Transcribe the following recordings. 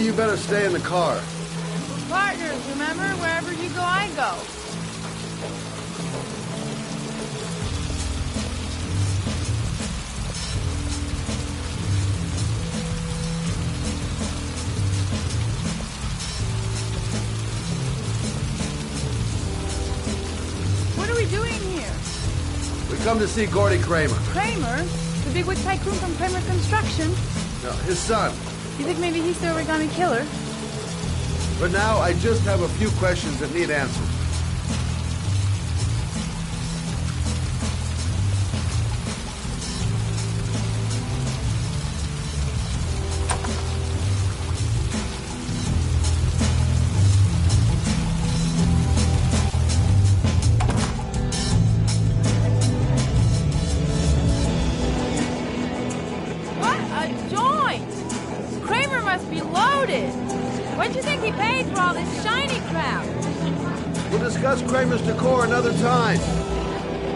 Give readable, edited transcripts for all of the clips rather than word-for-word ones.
Gordy, you better stay in the car. Partners, remember? Wherever you go, I go. What are we doing here? We come to see Gordy Kramer. Kramer? The bigwig tycoon from Kramer Construction? No, his son. You think maybe he's the origami killer? For now, I just have a few questions that need answers. What a joint! Kramer must be loaded. What'd you think he paid for all this shiny crap? We'll discuss Kramer's decor another time.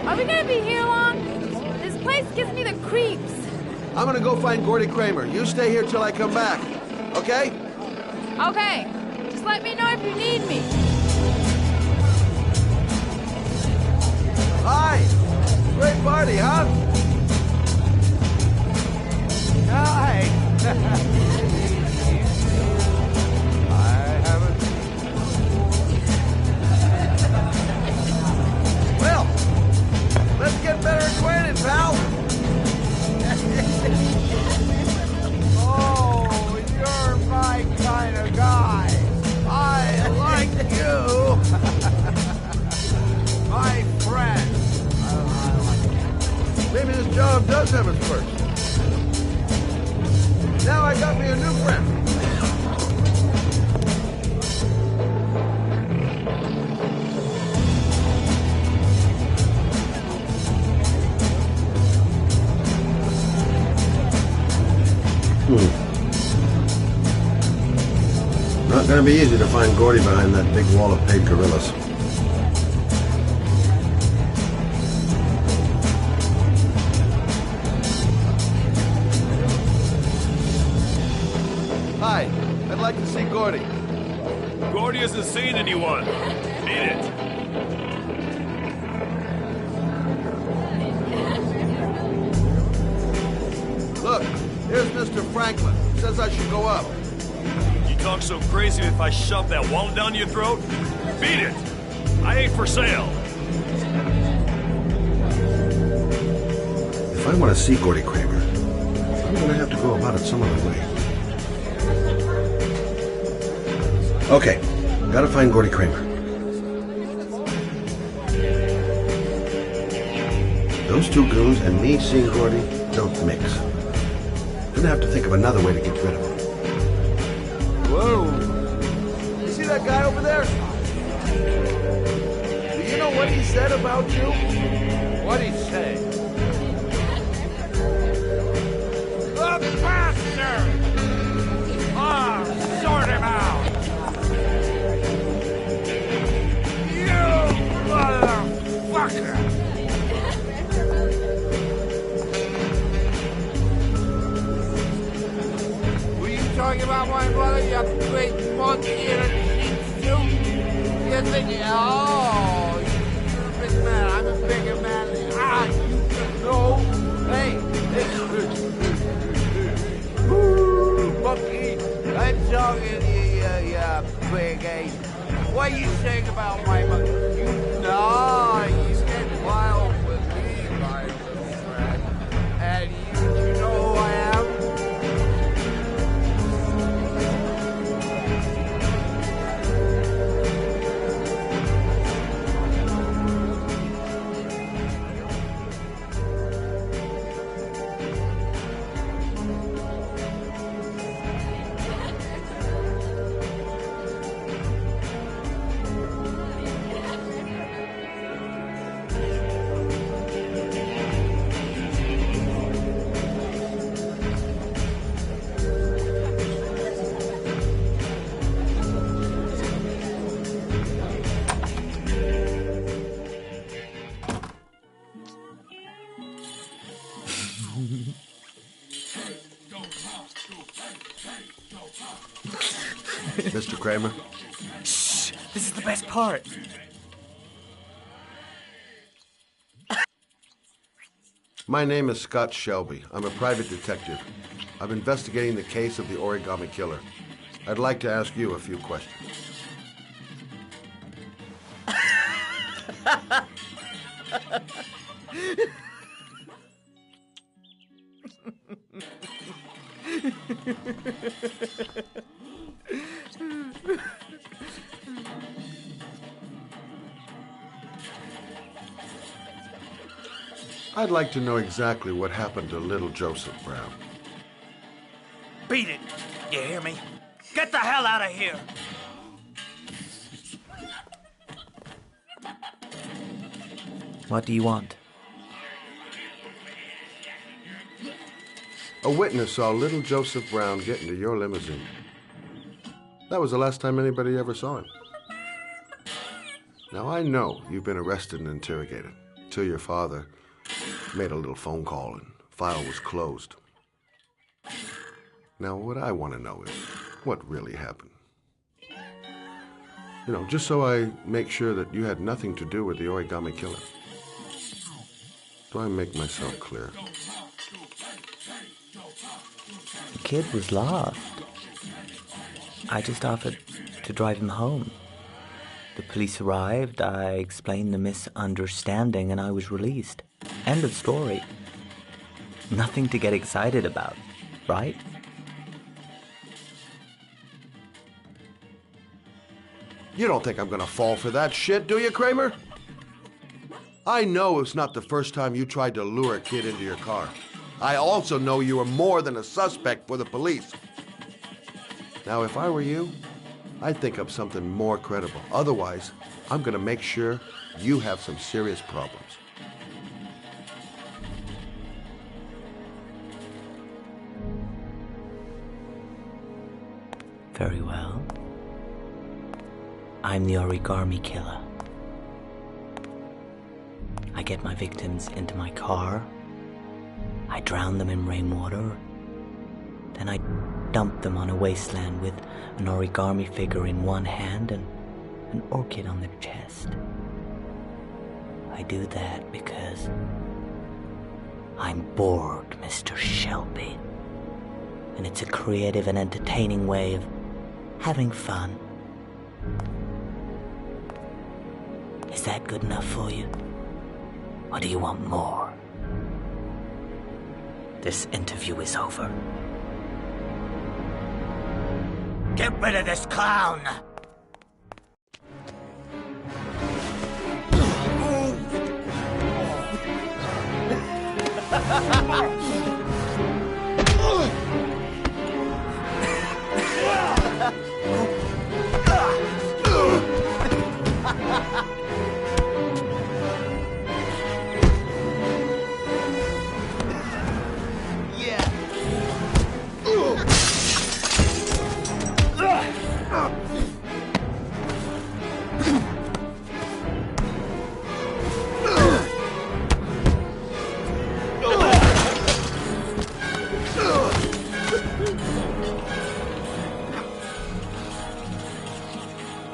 Are we gonna be here long? This place gives me the creeps. I'm gonna go find Gordy Kramer. You stay here till I come back. Okay? Okay, just let me know if you need me. Hi! Great party, huh? Hi! Well, let's get better acquainted, pal. Oh, you're my kind of guy. I like you. My friend. I like you. Maybe this job does have its perks. Now I got me a new friend. Not gonna be easy to find Gordy behind that big wall of paid gorillas. Hi, I'd like to see Gordy. Gordy hasn't seen anyone. Beat it. Look, here's Mr. Franklin. Says I should go up. You talk so crazy if I shove that wallet down your throat? Beat it. I ain't for sale. If I want to see Gordy Kramer, I'm gonna have to go about it some other way. Okay, gotta find Gordy Kramer. Those two goons and me seeing Gordy don't mix. Gonna have to think of another way to get rid of him. Whoa! You see that guy over there? Do you know what he said about you? What'd he say? The bastard! Ah, sort him out! You motherfucker! Were you talking about my brother, you big monkey in a sheep suit? You think, oh, you're a big man, I'm a bigger man. Ah, you should know. Hey, monkey, I'm talking to you, big ape. What are you saying about my monkey? You get wild with me, my little friend. And you know who I am? Mr. Kramer? Shh! This is the best part. My name is Scott Shelby. I'm a private detective. I'm investigating the case of the Origami Killer. I'd like to ask you a few questions. I'd like to know exactly what happened to little Joseph Brown. Beat it! You hear me? Get the hell out of here! What do you want? A witness saw little Joseph Brown get into your limousine. That was the last time anybody ever saw him. Now, I know you've been arrested and interrogated till your father made a little phone call and file was closed. Now, what I want to know is what really happened. You know, just so I make sure that you had nothing to do with the Origami Killer. Do I make myself clear? The kid was lost. I just offered to drive him home. The police arrived, I explained the misunderstanding, and I was released. End of story. Nothing to get excited about, right? You don't think I'm gonna fall for that shit, do you, Kramer? I know it's not the first time you tried to lure a kid into your car. I also know you were more than a suspect for the police. Now, if I were you, I'd think up something more credible. Otherwise, I'm gonna make sure you have some serious problems. Very well. I'm the Origami Killer. I get my victims into my car. I drown them in rainwater. Then I dump them on a wasteland with an origami figure in one hand and an orchid on their chest. I do that because I'm bored, Mr. Shelby. And it's a creative and entertaining way of having fun. Is that good enough for you? Or do you want more? This interview is over. Get rid of this clown!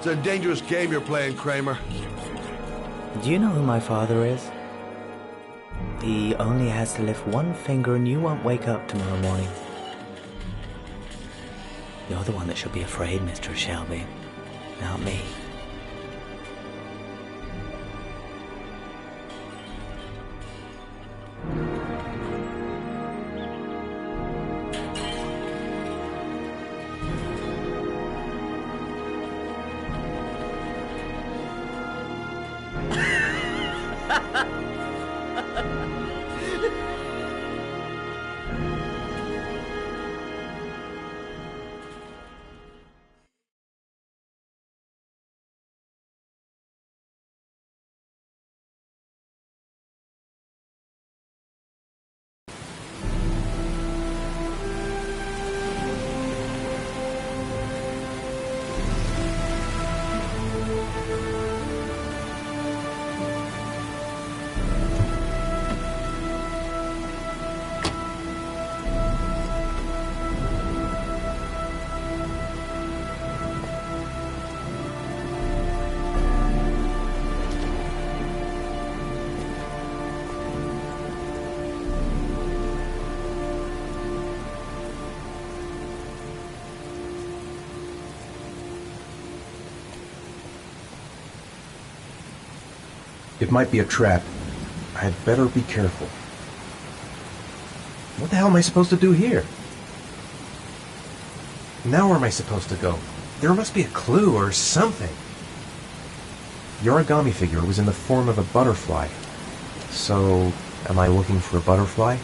It's a dangerous game you're playing, Kramer. Do you know who my father is? He only has to lift one finger and you won't wake up tomorrow morning. You're the one that should be afraid, Mr. Shelby, not me. It might be a trap. I'd better be careful. What the hell am I supposed to do here? Now where am I supposed to go? There must be a clue or something. The origami figure was in the form of a butterfly. So, am I looking for a butterfly?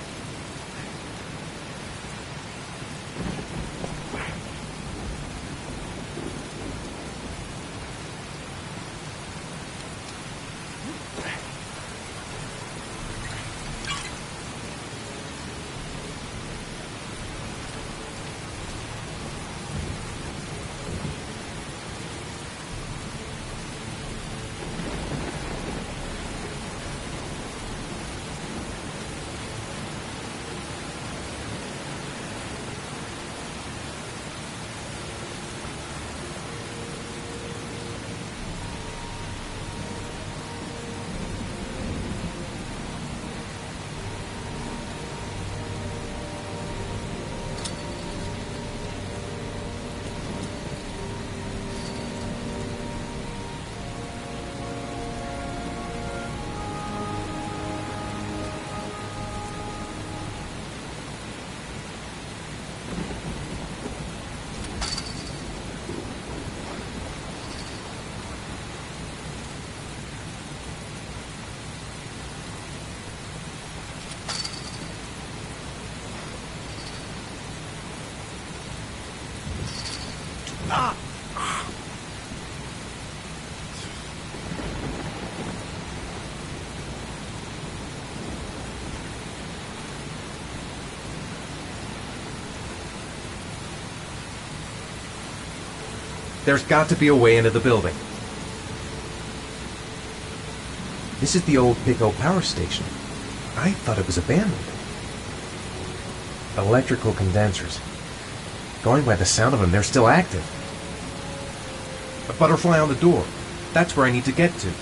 There's got to be a way into the building. This is the old Pico power station. I thought it was abandoned. Electrical condensers. Going by the sound of them, they're still active. A butterfly on the door. That's where I need to get to.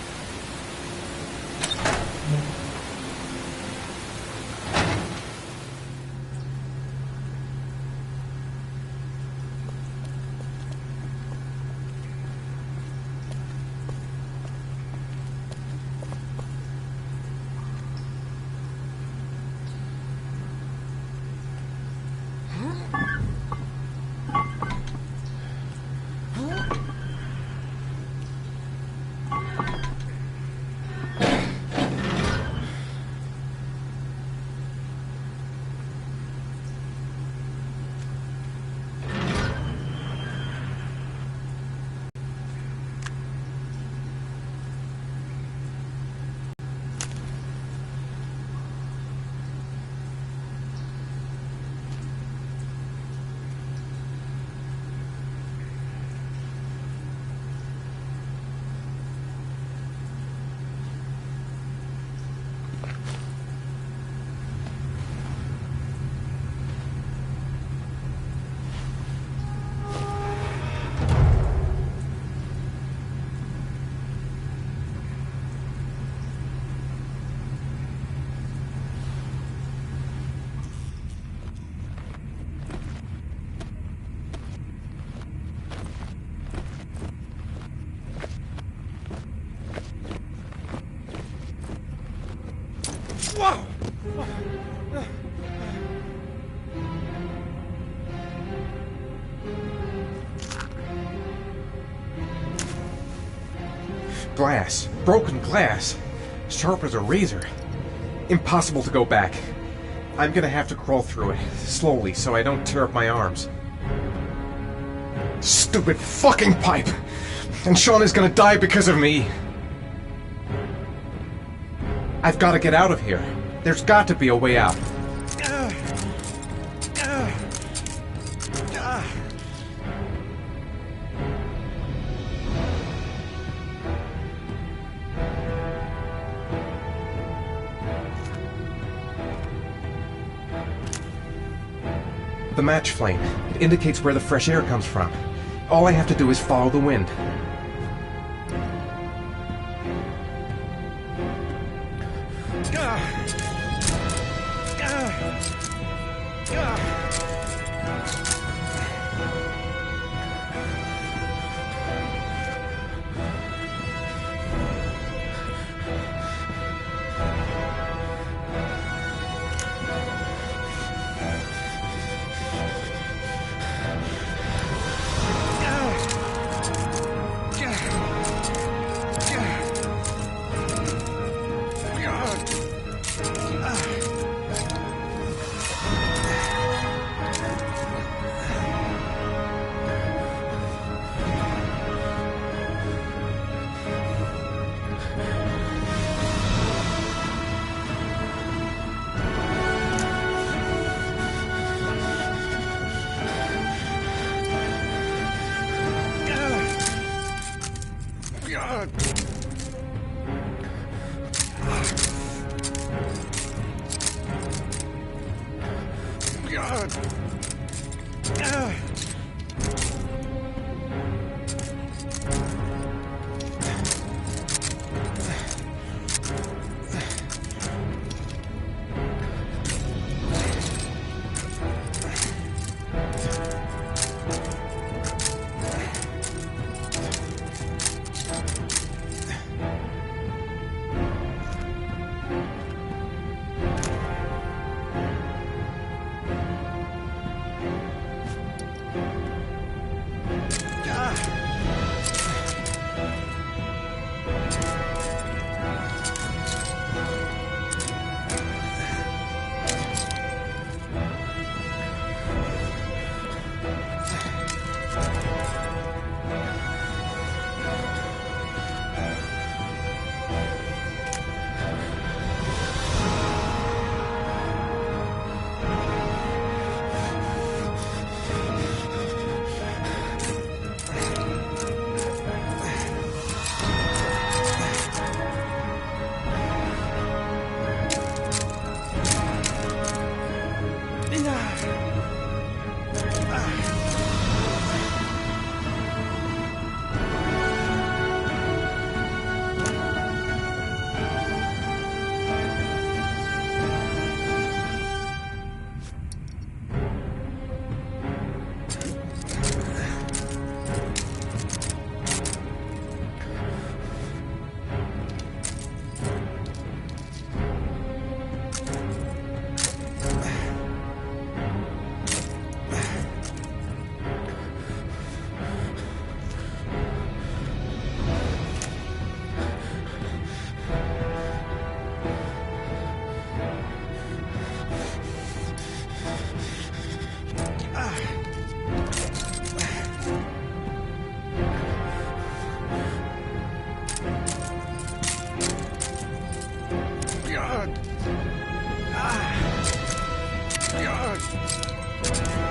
Glass. Broken glass. Sharp as a razor. Impossible to go back. I'm gonna have to crawl through it, slowly, so I don't tear up my arms. Stupid fucking pipe! And Sean is gonna die because of me! I've gotta get out of here. There's got to be a way out. The match flame. It indicates where the fresh air comes from. All I have to do is follow the wind.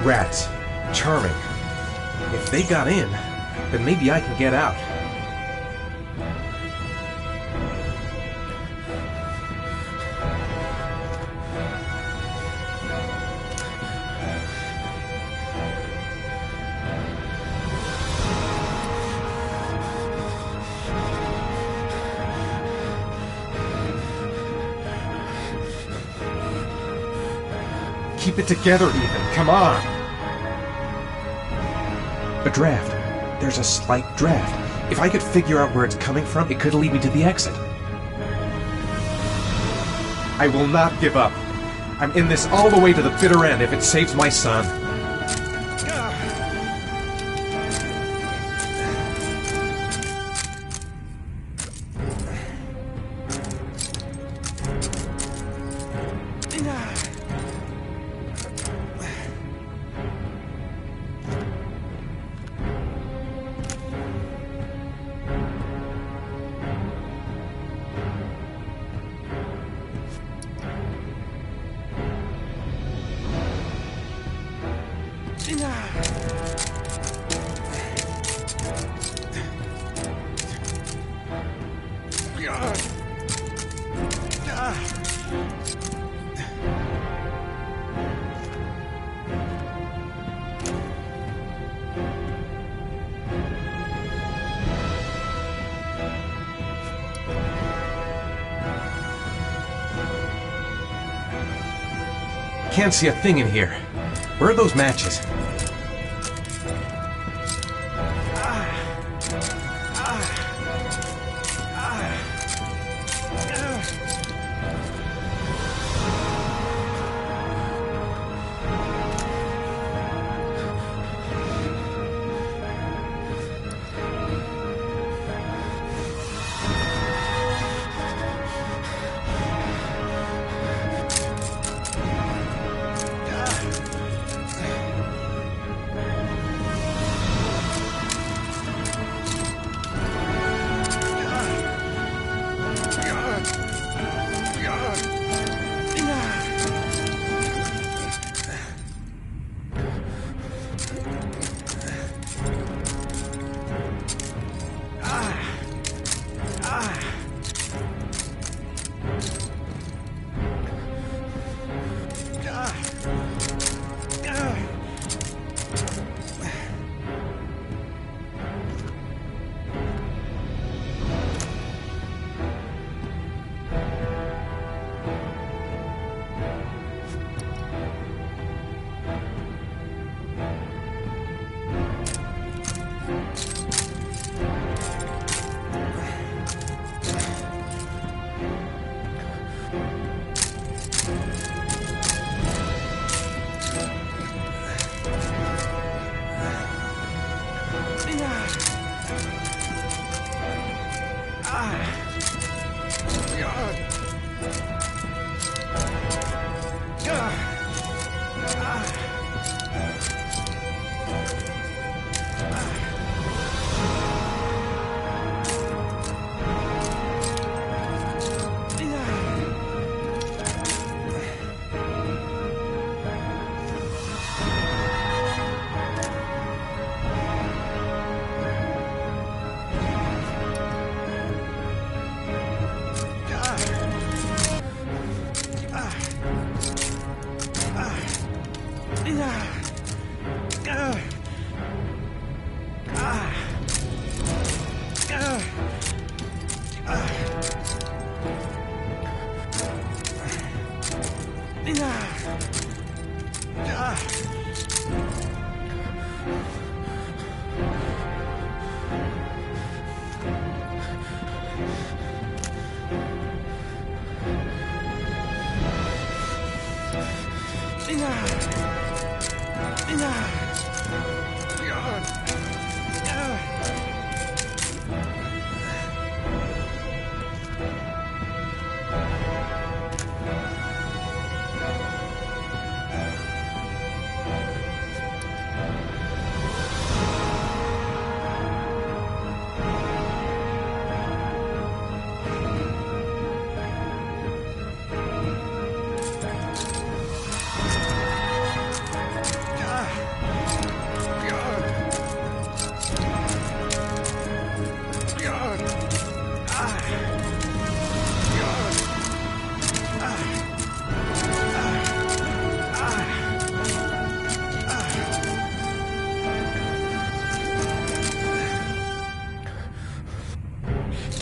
Rats. Charming. If they got in, then maybe I can get out. Keep it together, Ethan. Come on. A draft. There's a slight draft. If I could figure out where it's coming from, it could lead me to the exit. I will not give up. I'm in this all the way to the bitter end if it saves my son. Can't see a thing in here. Where are those matches?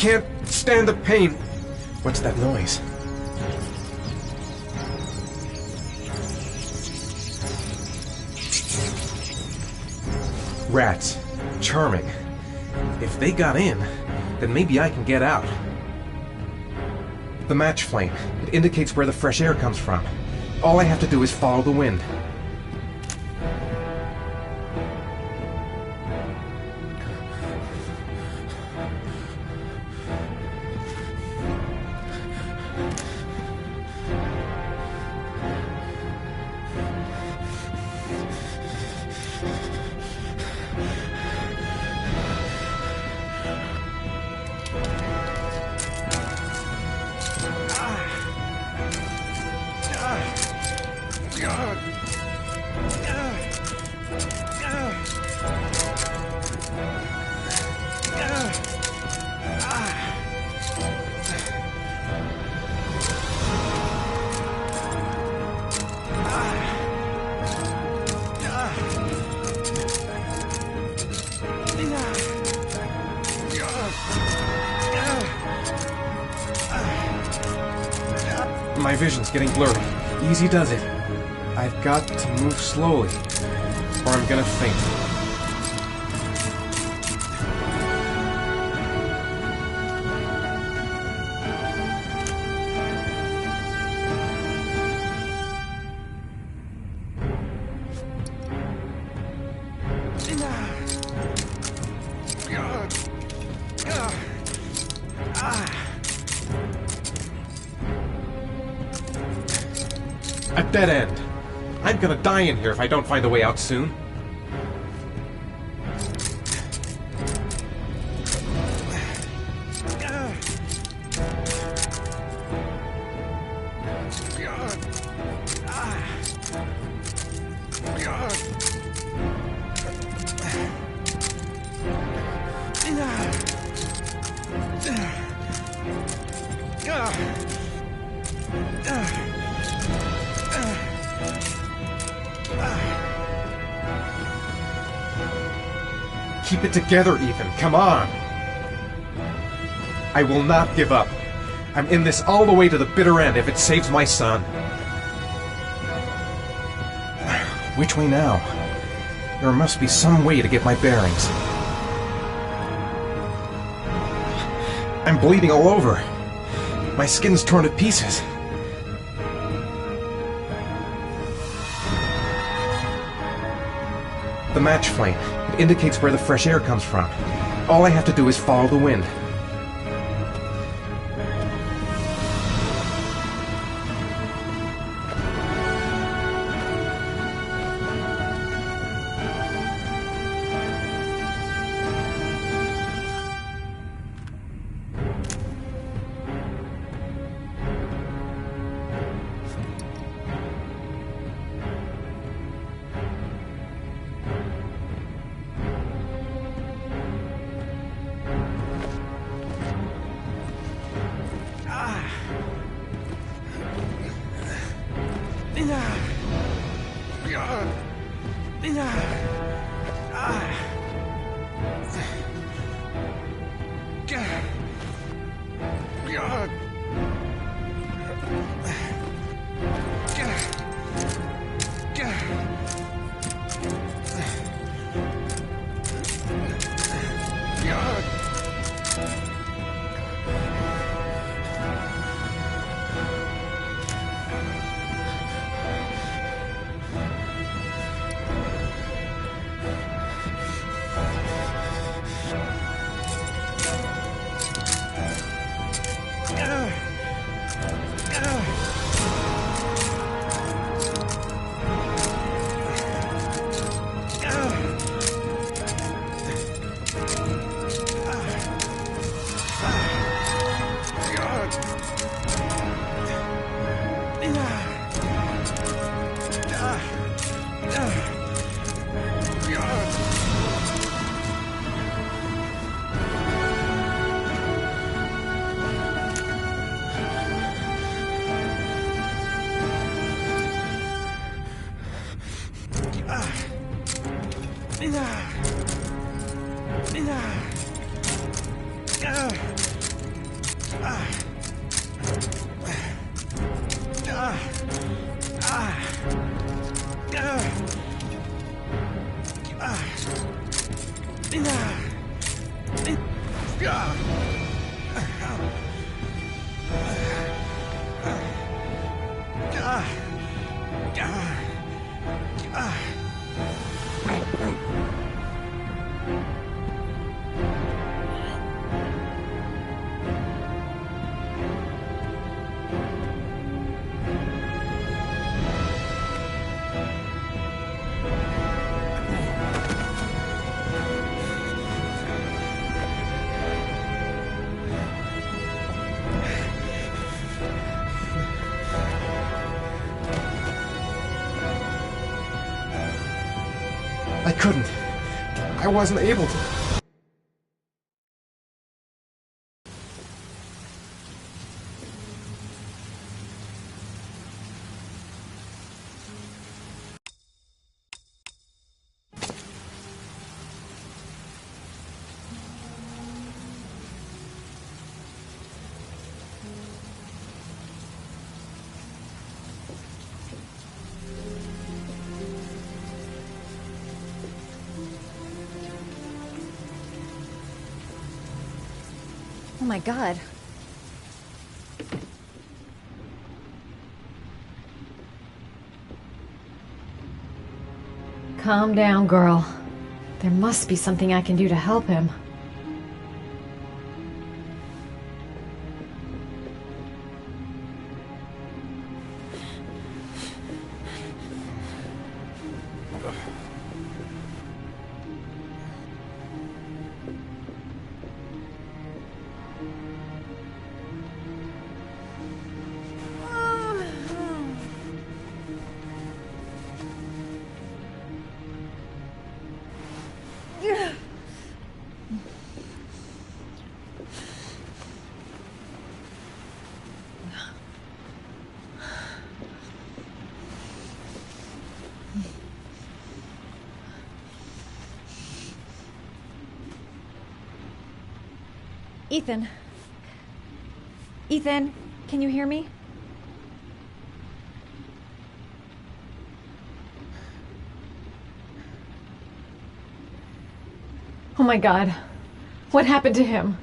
Can't stand the pain. What's that noise? Rats. Charming. If they got in, then maybe I can get out. The match flame. It indicates where the fresh air comes from. All I have to do is follow the wind. My vision's getting blurry. Easy does it. I've got to move slowly, or I'm gonna faint. A dead end. I'm gonna die in here if I don't find a way out soon. Keep it together, Ethan. Come on. I will not give up. I'm in this all the way to the bitter end if it saves my son. Which way now? There must be some way to get my bearings. I'm bleeding all over. My skin's torn to pieces. The match flame. It indicates where the fresh air comes from. All I have to do is follow the wind. I couldn't. I wasn't able to. Oh my God. Calm down, girl. There must be something I can do to help him. Ethan. Ethan, can you hear me? Oh my God. What happened to him?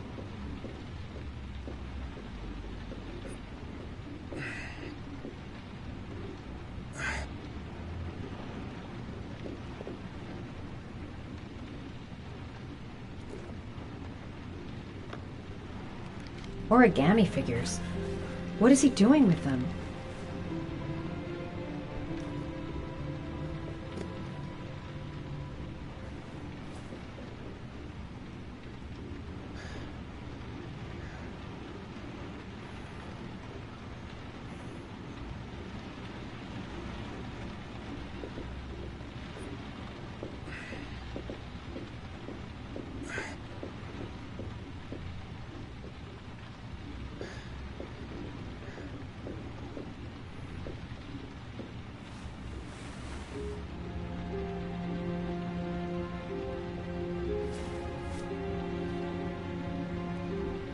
Origami figures. What is he doing with them?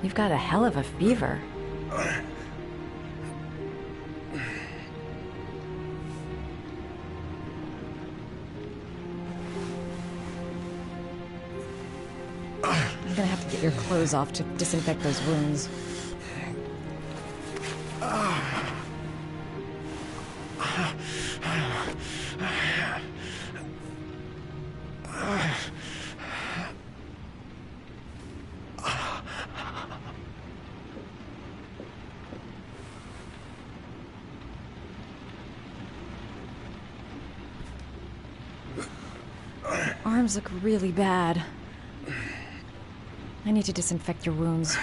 You've got a hell of a fever. I'm gonna have to get your clothes off to disinfect those wounds. Arms look really bad. I need to disinfect your wounds.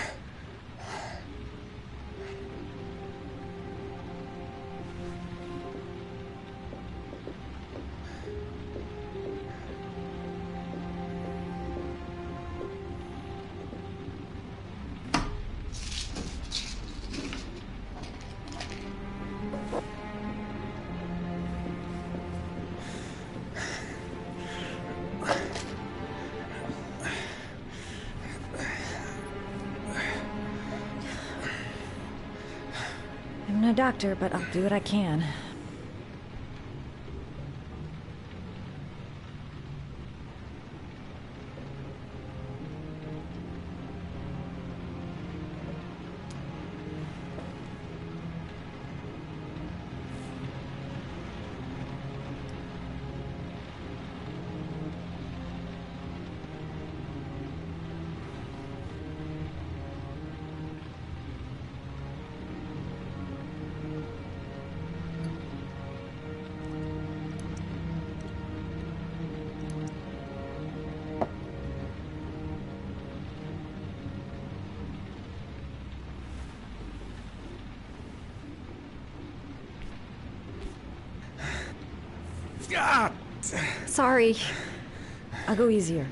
I'm no doctor, but I'll do what I can. Sorry. I'll go easier.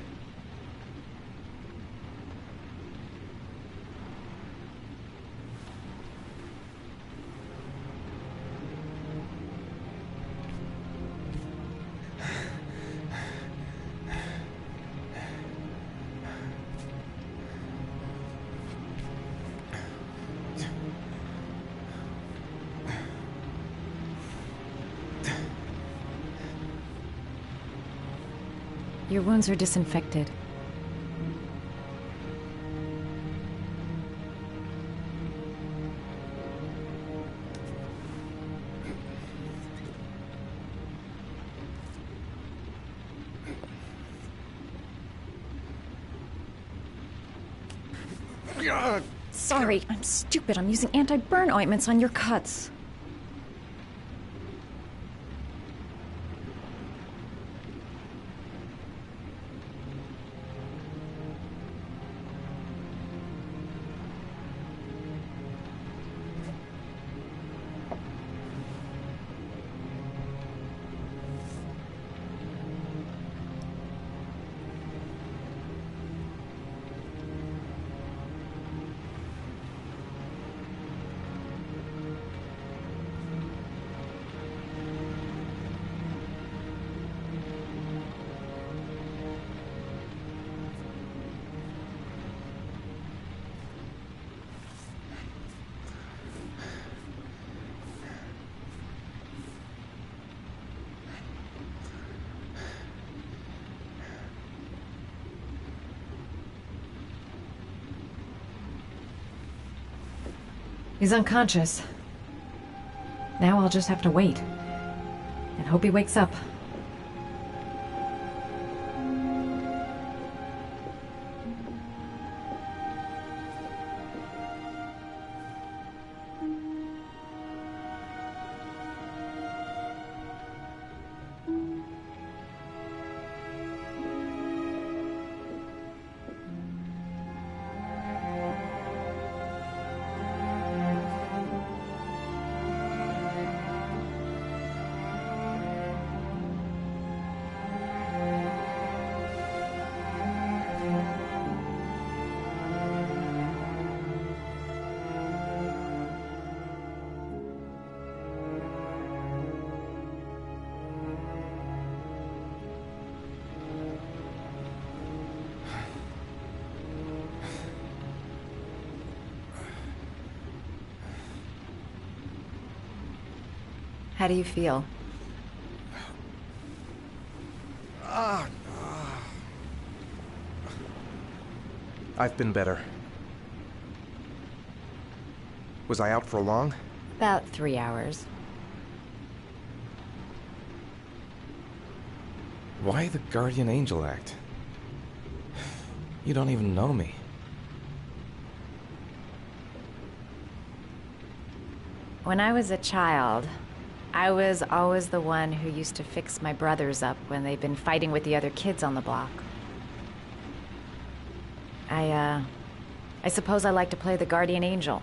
Your wounds are disinfected. Sorry, I'm stupid. I'm using anti-burn ointments on your cuts. He's unconscious. Now I'll just have to wait. And hope he wakes up. How do you feel? I've been better. Was I out for long? About 3 hours. Why the Guardian Angel act? You don't even know me. When I was a child, I was always the one who used to fix my brothers up when they'd been fighting with the other kids on the block. I suppose I like to play the Guardian Angel.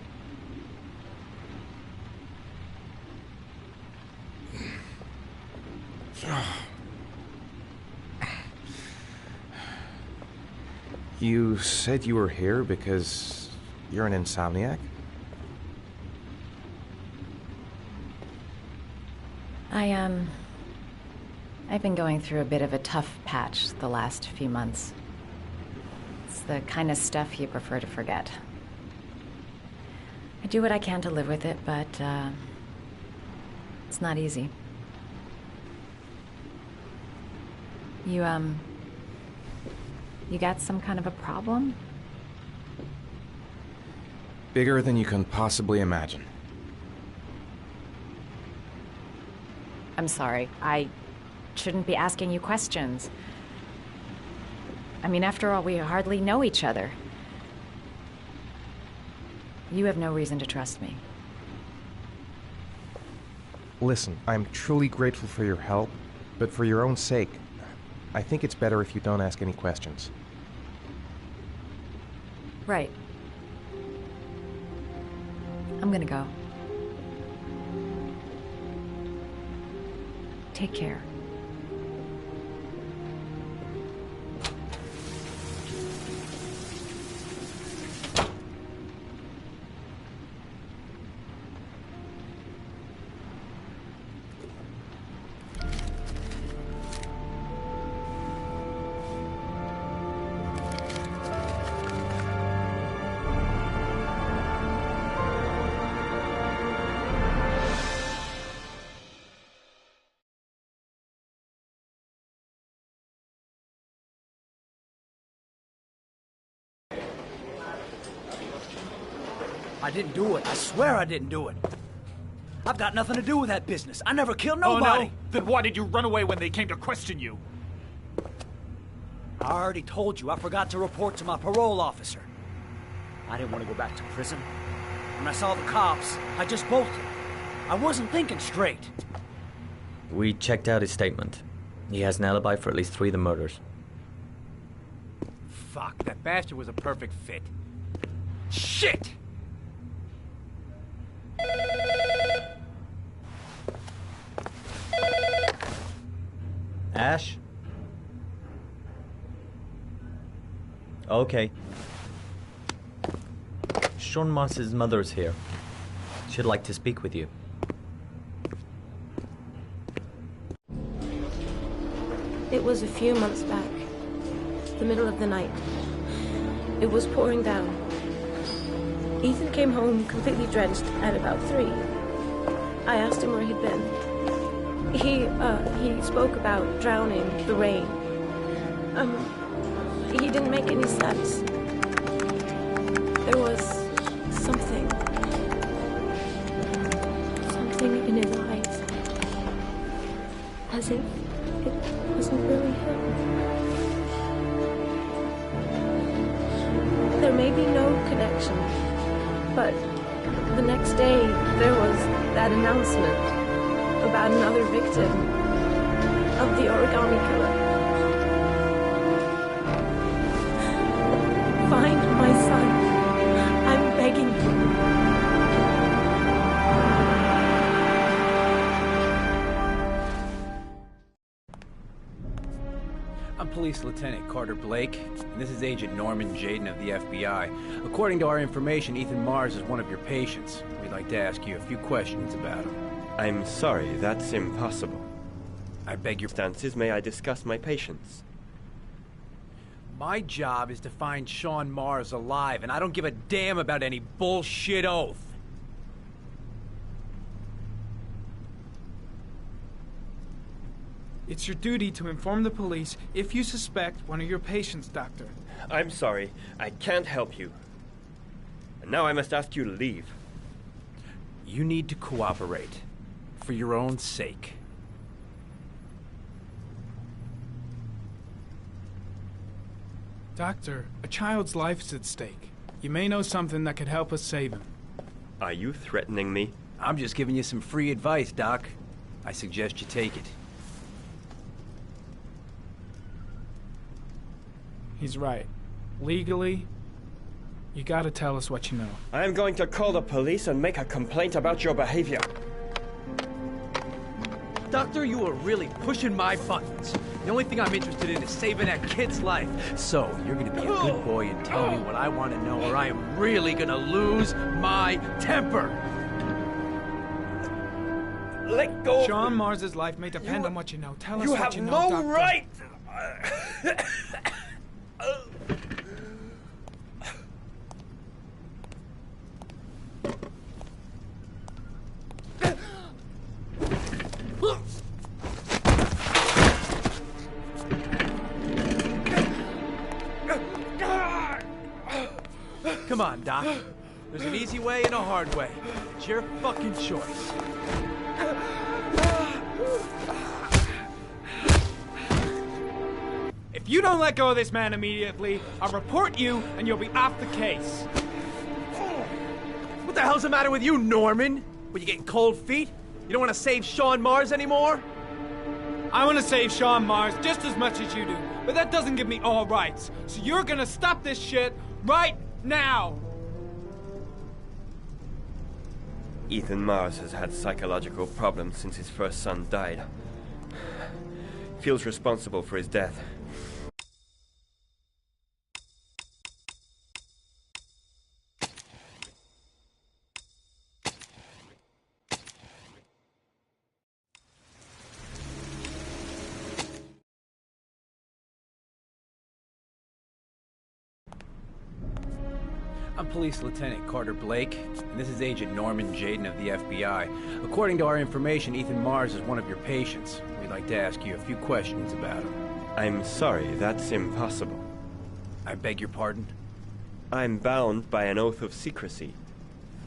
You said you were here because you're an insomniac? I've been going through a bit of a tough patch the last few months. It's the kind of stuff you prefer to forget. I do what I can to live with it, but, it's not easy. You got some kind of a problem? Bigger than you can possibly imagine. I'm sorry. I shouldn't be asking you questions. I mean, after all, we hardly know each other. You have no reason to trust me. Listen, I'm truly grateful for your help, but for your own sake, I think it's better if you don't ask any questions. Right. I'm gonna go. Take care. I didn't do it. I swear I didn't do it. I've got nothing to do with that business. I never killed nobody. Oh, no? Then why did you run away when they came to question you? I already told you I forgot to report to my parole officer. I didn't want to go back to prison. When I saw the cops, I just bolted. I wasn't thinking straight. We checked out his statement. He has an alibi for at least 3 of the murders. Fuck, that bastard was a perfect fit. Shit! Ash? Okay. Sean Mars's mother's here. She'd like to speak with you. It was a few months back. The middle of the night. It was pouring down. Ethan came home completely drenched at about 3. I asked him where he'd been. He spoke about drowning, the rain. He didn't make any sense. There was something in his eyes. As if it wasn't really him. There may be no connection, but the next day there was that announcement about another victim of the origami killer. Find my son. I'm begging you. I'm Police Lieutenant Carter Blake, and this is Agent Norman Jaden of the FBI. According to our information, Ethan Mars is one of your patients. We'd like to ask you a few questions about him. I'm sorry, that's impossible. I beg your... Stances, may I discuss my patients? My job is to find Sean Mars alive, and I don't give a damn about any bullshit oath. It's your duty to inform the police if you suspect one of your patients, Doctor. I'm sorry. I can't help you. And now I must ask you to leave. You need to cooperate. For your own sake. Doctor, a child's life is at stake. You may know something that could help us save him. Are you threatening me? I'm just giving you some free advice, Doc. I suggest you take it. He's right. Legally, you gotta tell us what you know. I am going to call the police and make a complaint about your behavior. Doctor, you are really pushing my buttons. The only thing I'm interested in is saving that kid's life. So, you're gonna be a good boy and tell me what I want to know, or I am really gonna lose my temper. Let go. Sean Mars's life may depend on what you know. Tell us You what have you know, no Doctor. right. Come on, Doc. There's an easy way and a hard way. It's your fucking choice. If you don't let go of this man immediately, I'll report you and you'll be off the case. What the hell's the matter with you, Norman? Were you getting cold feet? You don't want to save Sean Mars anymore? I want to save Sean Mars just as much as you do, but that doesn't give me all rights. So you're gonna stop this shit right now! Ethan Mars has had psychological problems since his first son died. Feels responsible for his death. I'm Police Lieutenant Carter Blake, and this is Agent Norman Jayden of the FBI. According to our information, Ethan Mars is one of your patients. We'd like to ask you a few questions about him. I'm sorry, that's impossible. I beg your pardon? I'm bound by an oath of secrecy.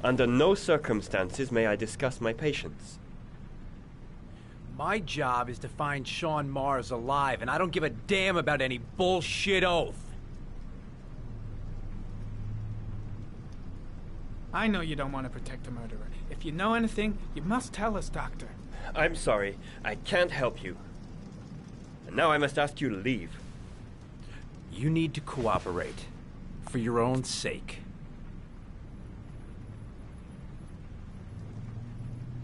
Under no circumstances may I discuss my patients. My job is to find Sean Mars alive, and I don't give a damn about any bullshit oath. I know you don't want to protect a murderer. If you know anything, you must tell us, Doctor. I'm sorry, I can't help you. And now I must ask you to leave. You need to cooperate. For your own sake.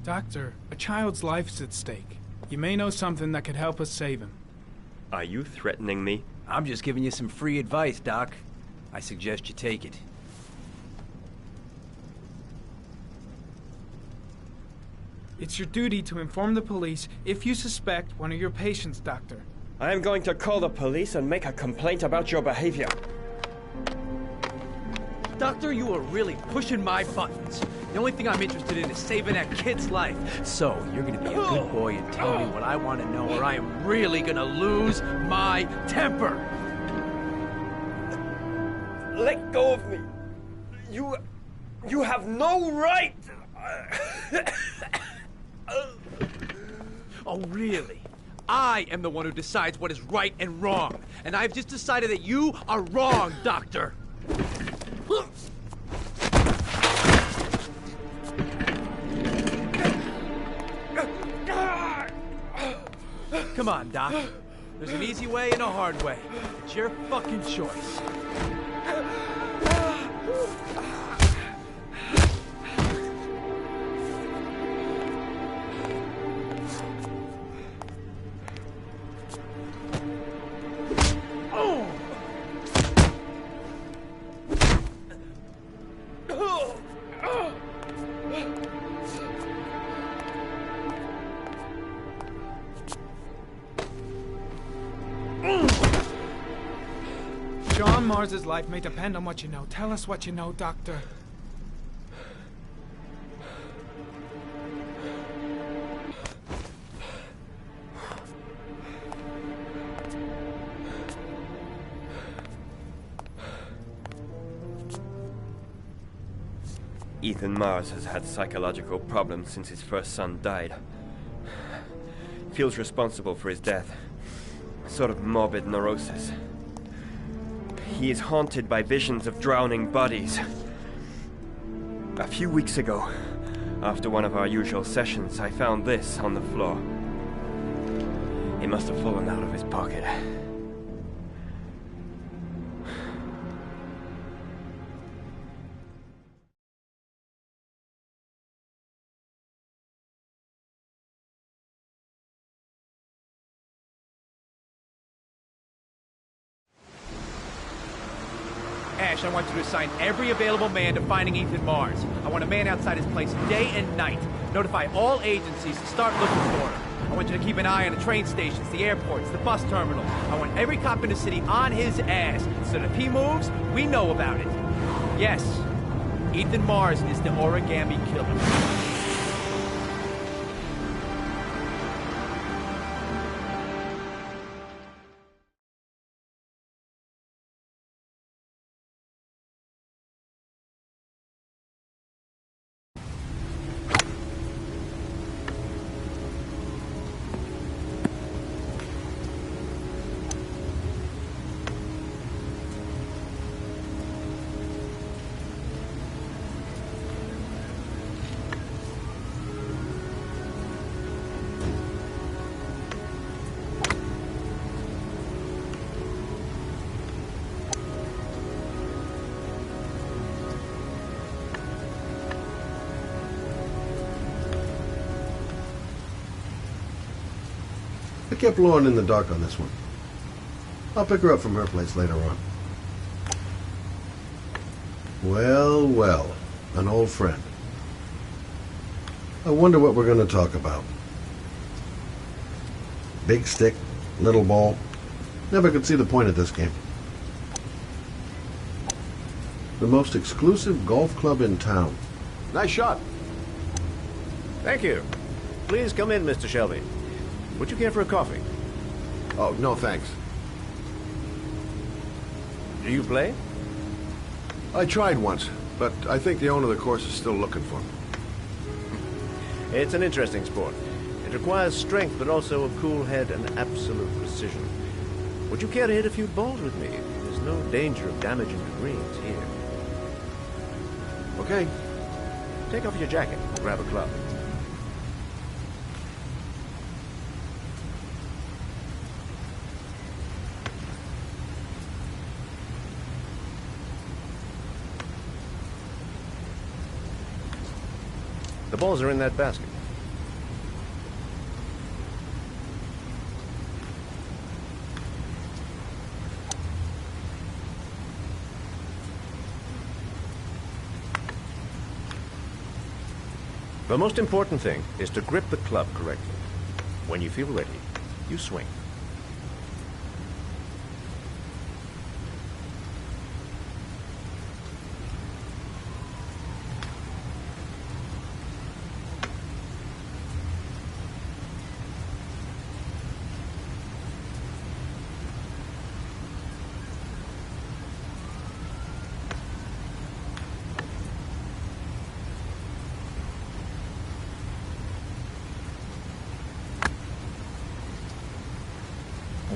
Doctor, a child's life is at stake. You may know something that could help us save him. Are you threatening me? I'm just giving you some free advice, Doc. I suggest you take it. It's your duty to inform the police if you suspect one of your patients, Doctor. I am going to call the police and make a complaint about your behavior. Doctor, you are really pushing my buttons. The only thing I'm interested in is saving that kid's life. So, you're gonna be a good boy and tell me what I want to know, or I am really gonna lose my temper. Let go of me. You have no right. Oh, really? I am the one who decides what is right and wrong. And I've just decided that you are wrong, Doctor. Come on, Doc. There's an easy way and a hard way. It's your fucking choice. Sean Mars's life may depend on what you know. Tell us what you know, Doctor. Ethan Mars has had psychological problems since his first son died. Feels responsible for his death. Sort of morbid neurosis. He is haunted by visions of drowning bodies. A few weeks ago, after one of our usual sessions, I found this on the floor. It must have fallen out of his pocket. Ash, I want you to assign every available man to finding Ethan Mars. I want a man outside his place day and night. Notify all agencies to start looking for him. I want you to keep an eye on the train stations, the airports, the bus terminals. I want every cop in the city on his ass, so that if he moves, we know about it. Yes, Ethan Mars is the Origami Killer. I kept Lauren in the dark on this one. I'll pick her up from her place later on. Well, well, an old friend. I wonder what we're going to talk about. Big stick, little ball. Never could see the point of this game. The most exclusive golf club in town. Nice shot. Thank you. Please come in, Mr. Shelby. Would you care for a coffee? Oh, no thanks. Do you play? I tried once, but I think the owner of the course is still looking for me. It's an interesting sport. It requires strength, but also a cool head and absolute precision. Would you care to hit a few balls with me? There's no danger of damaging the greens here. Okay. Take off your jacket and grab a club. The balls are in that basket. The most important thing is to grip the club correctly. When you feel ready, you swing.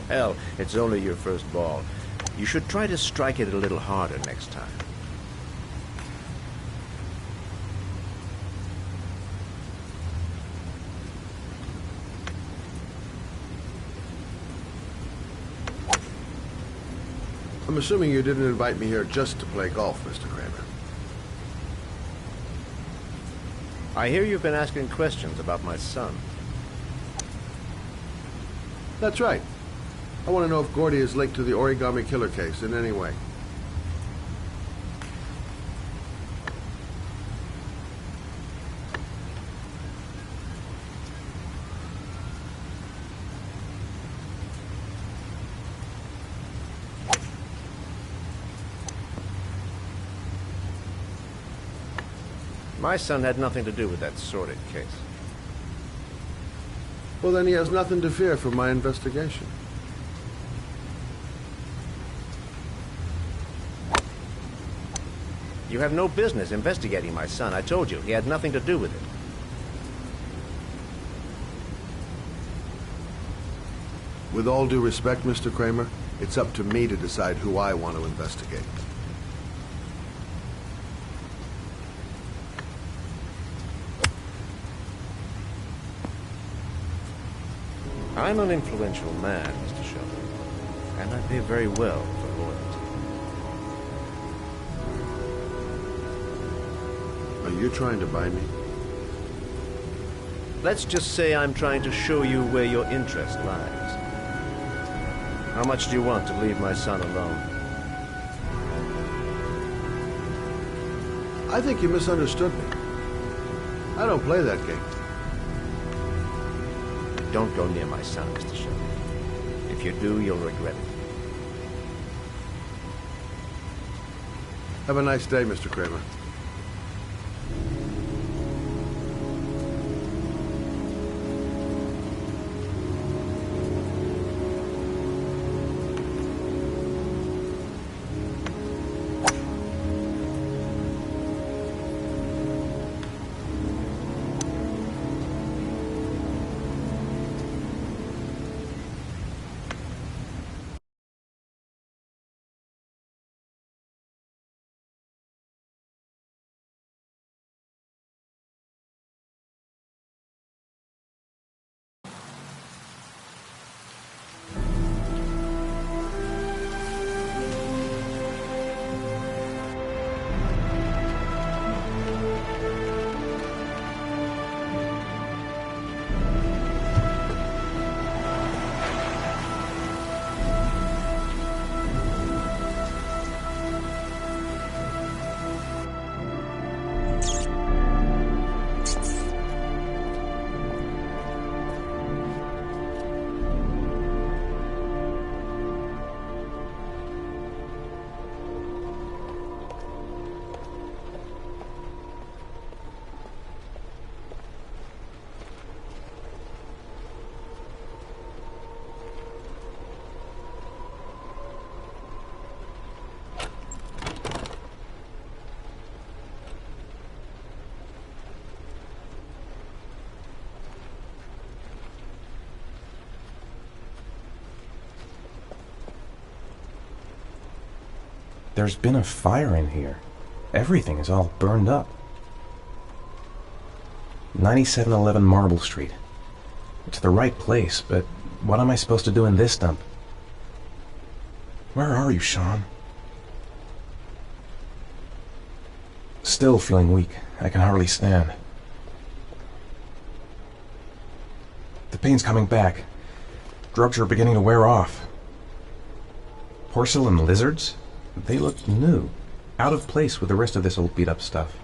Hell, it's only your first ball. You should try to strike it a little harder next time. I'm assuming you didn't invite me here just to play golf, Mr. Kramer. I hear you've been asking questions about my son. That's right. I want to know if Gordy is linked to the Origami Killer case in any way. My son had nothing to do with that sordid case. Well, then he has nothing to fear from my investigation. You have no business investigating my son. I told you, he had nothing to do with it. With all due respect, Mr. Kramer, it's up to me to decide who I want to investigate. I'm an influential man, Mr. Shelby, and I pay very well for loyalty. Are you trying to buy me? Let's just say I'm trying to show you where your interest lies. How much do you want to leave my son alone? I think you misunderstood me. I don't play that game. Don't go near my son, Mr. Shelby. If you do, you'll regret it. Have a nice day, Mr. Kramer. There's been a fire in here. Everything is all burned up. 9711 Marble Street. It's the right place, but what am I supposed to do in this dump? Where are you, Sean? Still feeling weak. I can hardly stand. The pain's coming back. Drugs are beginning to wear off. Porcelain lizards? They look new, out of place with the rest of this old beat-up stuff.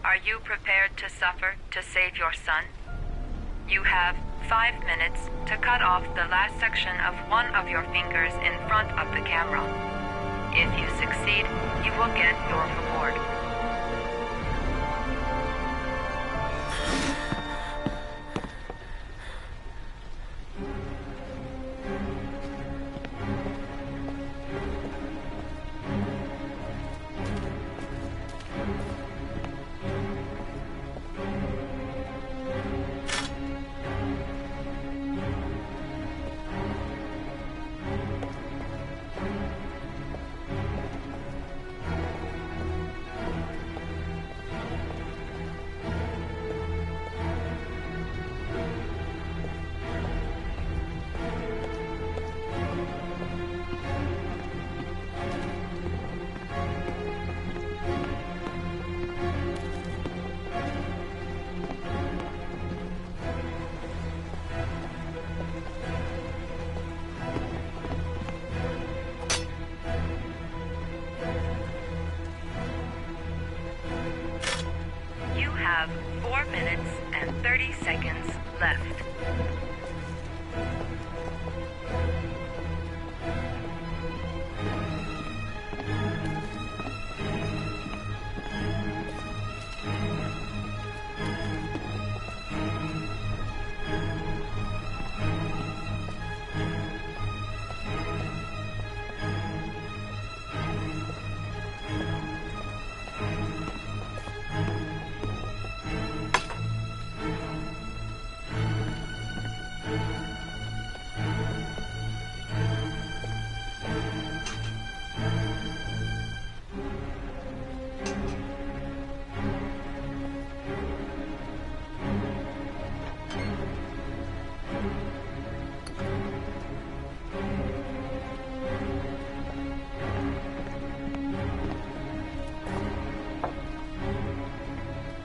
Are you prepared to suffer to save your son? You have 5 minutes to cut off the last section of one of your fingers in front of the camera. If you succeed, you will get your reward. have 4 minutes and 30 seconds left.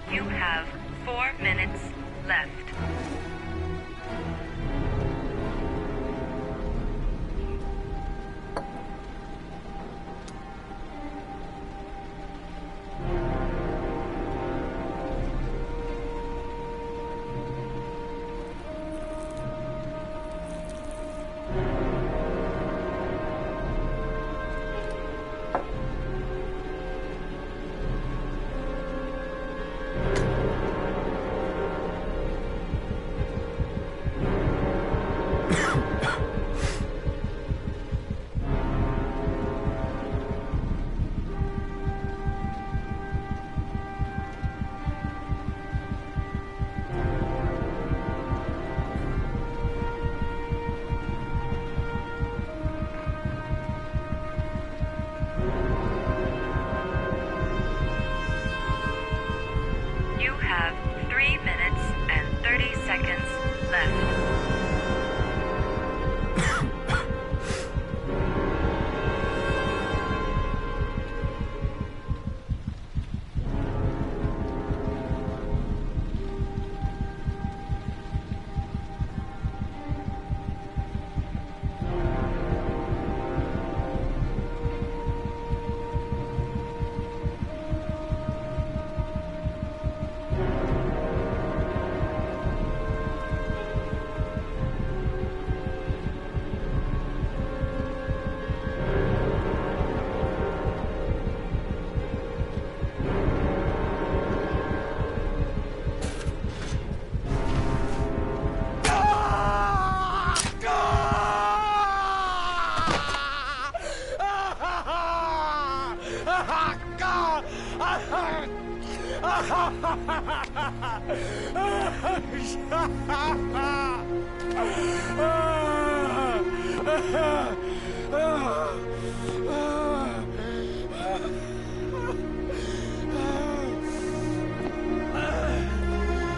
You have 4 minutes left. You have 3 minutes and 30 seconds left.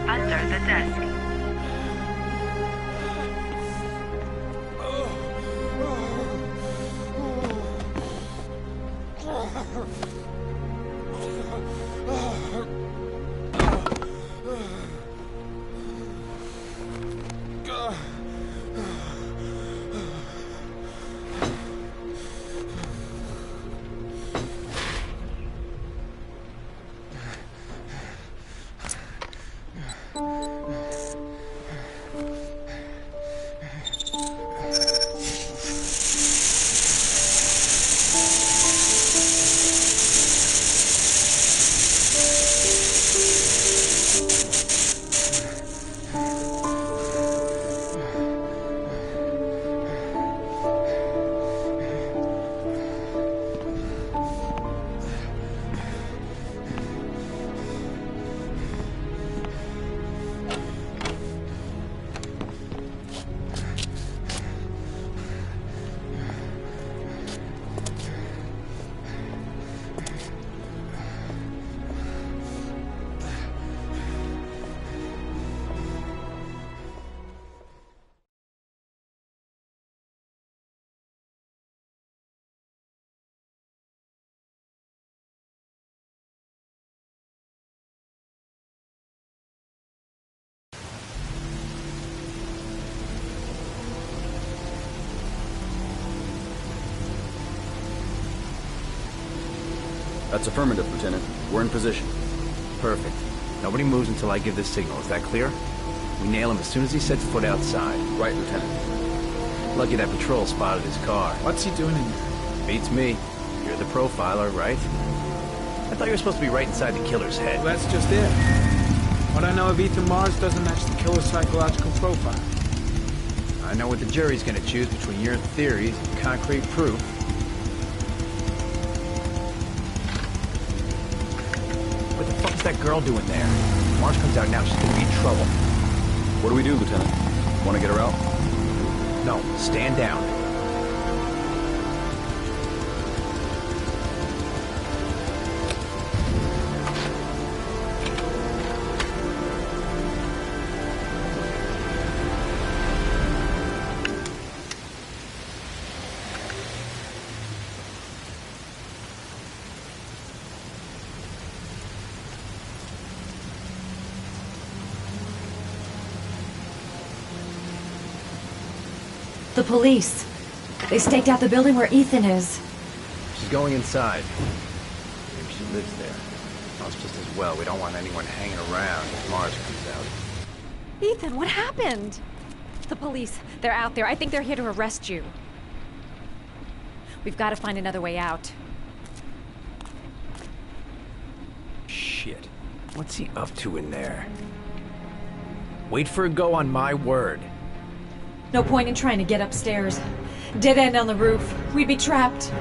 Under the desk. That's affirmative, Lieutenant. We're in position. Perfect. Nobody moves until I give the signal. Is that clear? We nail him as soon as he sets foot outside. Right, Lieutenant. Lucky that patrol spotted his car. What's he doing in there? Beats me. You're the profiler, right? I thought you were supposed to be right inside the killer's head. Well, that's just it. What I know of Ethan Mars doesn't match the killer's psychological profile. I know what the jury's gonna choose between your theories and concrete proof. What the fuck is that girl doing there? If Mars comes out now, she's gonna be in trouble. What do we do, Lieutenant? Want to get her out? No, stand down. The police. They staked out the building where Ethan is. She's going inside. Maybe she lives there. Well, it's just as well. We don't want anyone hanging around if Mars comes out. Ethan, what happened? The police. They're out there. I think they're here to arrest you. We've got to find another way out. Shit. What's he up to in there? Wait for a go on my word. No point in trying to get upstairs. Dead end on the roof. We'd be trapped.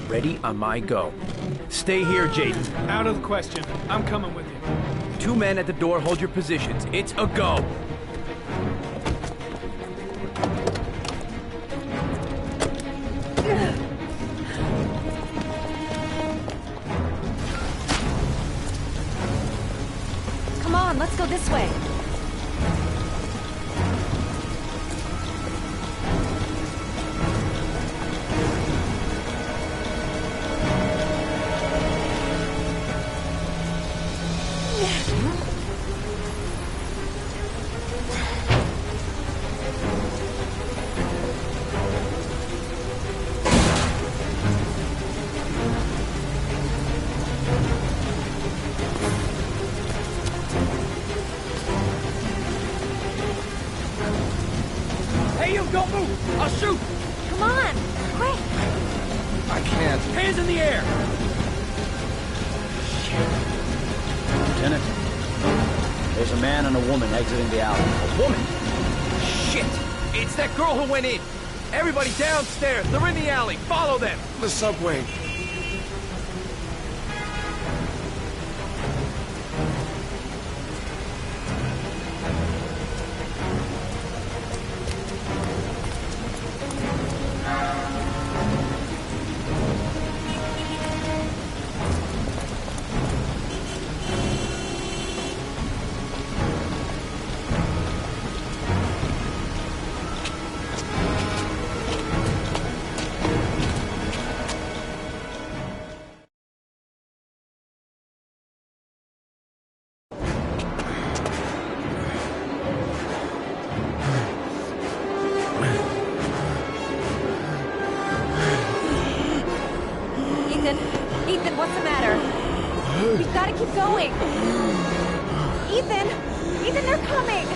Ready on my go. Stay here, Jaden. Out of the question. I'm coming with you. 2 men at the door, hold your positions. It's a go. Come on, let's go this way. Hey, you, don't move! I'll shoot! Come on, quick! I can't. Hands in the air! Lieutenant, there's a man and a woman exiting the alley. A woman? Shit! It's that girl who went in! Everybody downstairs! They're in the alley! Follow them! The subway. We've got to keep going. Ethan! Ethan, they're coming!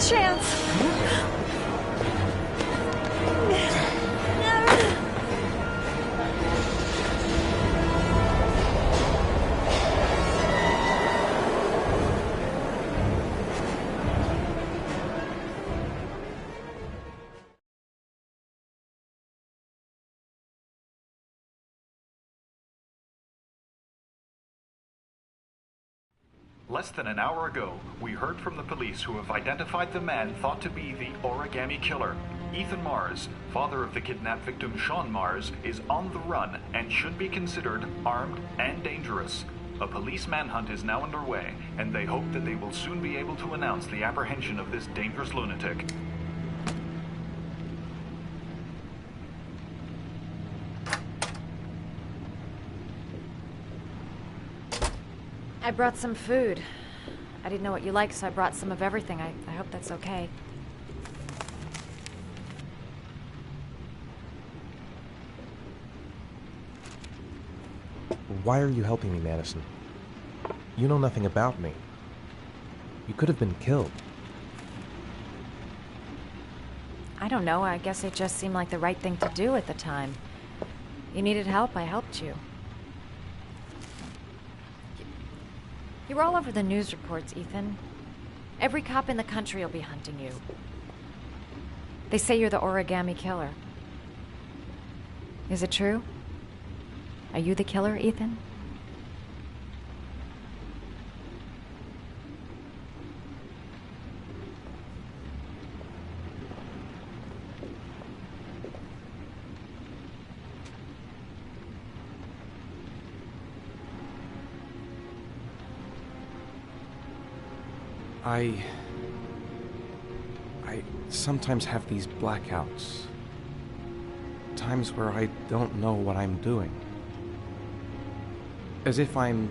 Chance. Less than an hour ago, we heard from the police who have identified the man thought to be the Origami Killer. Ethan Mars, father of the kidnapped victim Sean Mars, is on the run and should be considered armed and dangerous. A police manhunt is now underway, and they hope that they will soon be able to announce the apprehension of this dangerous lunatic. I brought some food. I didn't know what you liked, so I brought some of everything. I hope that's okay. Why are you helping me, Madison? You know nothing about me. You could have been killed. I don't know. I guess it just seemed like the right thing to do at the time. You needed help, I helped you. You were all over the news reports, Ethan. Every cop in the country will be hunting you. They say you're the Origami Killer. Is it true? Are you the killer, Ethan? I sometimes have these blackouts. Times where I don't know what I'm doing. As if I'm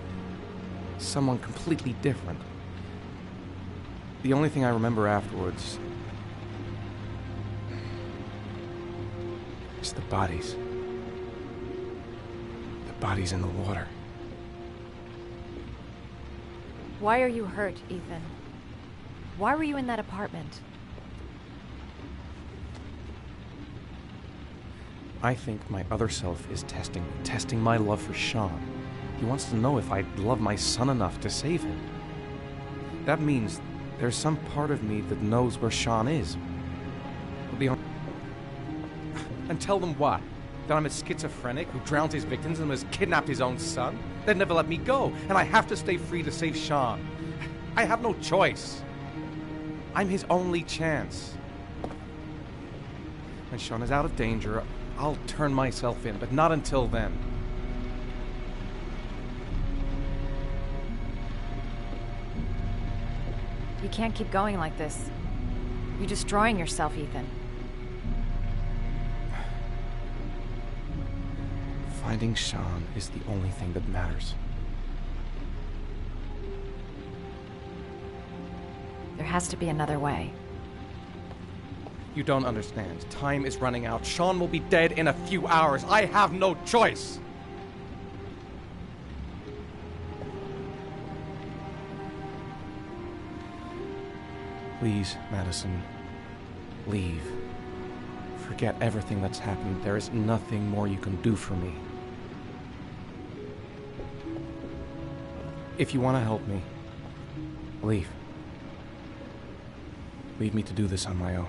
someone completely different. The only thing I remember afterwards is the bodies. The bodies in the water. Why are you hurt, Ethan? Why were you in that apartment? I think my other self is testing my love for Sean. He wants to know if I love my son enough to save him. That means there's some part of me that knows where Sean is. And tell them what? That I'm a schizophrenic who drowned his victims and has kidnapped his own son? They'd never let me go, and I have to stay free to save Sean. I have no choice. I'm his only chance. When Sean is out of danger, I'll turn myself in, but not until then. You can't keep going like this. You're destroying yourself, Ethan. Finding Sean is the only thing that matters. There has to be another way. You don't understand. Time is running out. Sean will be dead in a few hours. I have no choice. Please, Madison, leave. Forget everything that's happened. There is nothing more you can do for me. If you want to help me, leave. Leave me to do this on my own.